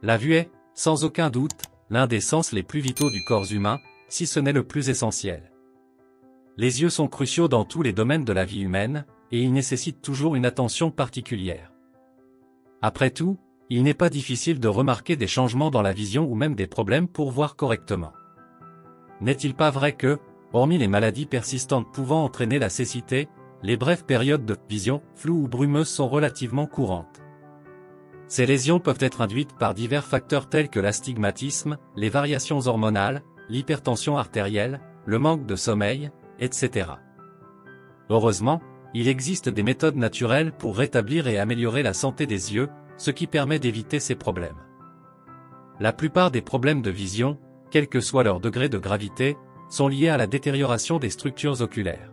La vue est, sans aucun doute, l'un des sens les plus vitaux du corps humain, si ce n'est le plus essentiel. Les yeux sont cruciaux dans tous les domaines de la vie humaine, et ils nécessitent toujours une attention particulière. Après tout, il n'est pas difficile de remarquer des changements dans la vision ou même des problèmes pour voir correctement. N'est-il pas vrai que, hormis les maladies persistantes pouvant entraîner la cécité, les brèves périodes de vision floue ou brumeuse sont relativement courantes. Ces lésions peuvent être induites par divers facteurs tels que l'astigmatisme, les variations hormonales, l'hypertension artérielle, le manque de sommeil, etc. Heureusement, il existe des méthodes naturelles pour rétablir et améliorer la santé des yeux, ce qui permet d'éviter ces problèmes. La plupart des problèmes de vision, quel que soit leur degré de gravité, sont liés à la détérioration des structures oculaires.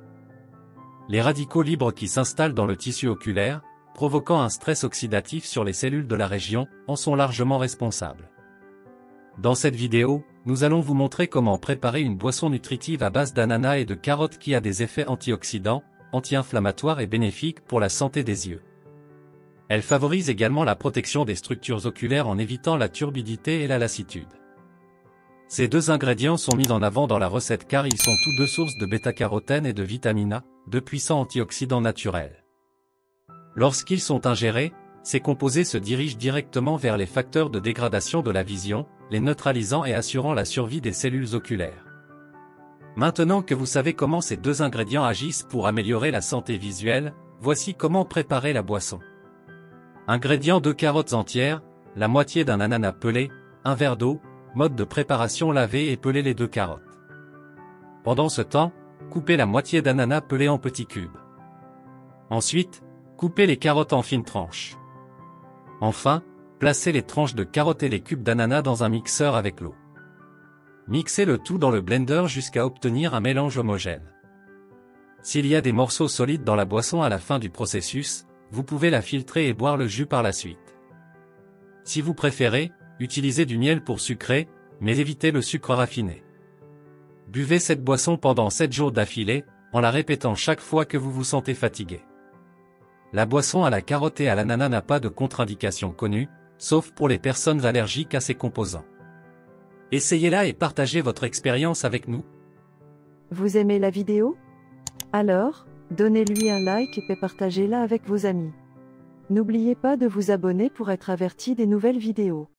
Les radicaux libres qui s'installent dans le tissu oculaire, provoquant un stress oxydatif sur les cellules de la région, en sont largement responsables. Dans cette vidéo, nous allons vous montrer comment préparer une boisson nutritive à base d'ananas et de carottes qui a des effets antioxydants, anti-inflammatoires et bénéfiques pour la santé des yeux. Elle favorise également la protection des structures oculaires en évitant la turbidité et la lassitude. Ces deux ingrédients sont mis en avant dans la recette car ils sont tous deux sources de bêta-carotène et de vitamine A, deux puissants antioxydants naturels. Lorsqu'ils sont ingérés, ces composés se dirigent directement vers les facteurs de dégradation de la vision, les neutralisant et assurant la survie des cellules oculaires. Maintenant que vous savez comment ces deux ingrédients agissent pour améliorer la santé visuelle, voici comment préparer la boisson. Ingrédients: 2 carottes entières, la moitié d'un ananas pelé, un verre d'eau. Mode de préparation: laver et peler les 2 carottes. Pendant ce temps, coupez la moitié d'ananas pelé en petits cubes. Ensuite, coupez les carottes en fines tranches. Enfin, placez les tranches de carottes et les cubes d'ananas dans un mixeur avec l'eau. Mixez le tout dans le blender jusqu'à obtenir un mélange homogène. S'il y a des morceaux solides dans la boisson à la fin du processus, vous pouvez la filtrer et boire le jus par la suite. Si vous préférez, utilisez du miel pour sucrer, mais évitez le sucre raffiné. Buvez cette boisson pendant 7 jours d'affilée, en la répétant chaque fois que vous vous sentez fatigué. La boisson à la carotte et à l'ananas n'a pas de contre-indication connue, sauf pour les personnes allergiques à ces composants. Essayez-la et partagez votre expérience avec nous. Vous aimez la vidéo? Alors, donnez-lui un like et partagez-la avec vos amis. N'oubliez pas de vous abonner pour être averti des nouvelles vidéos.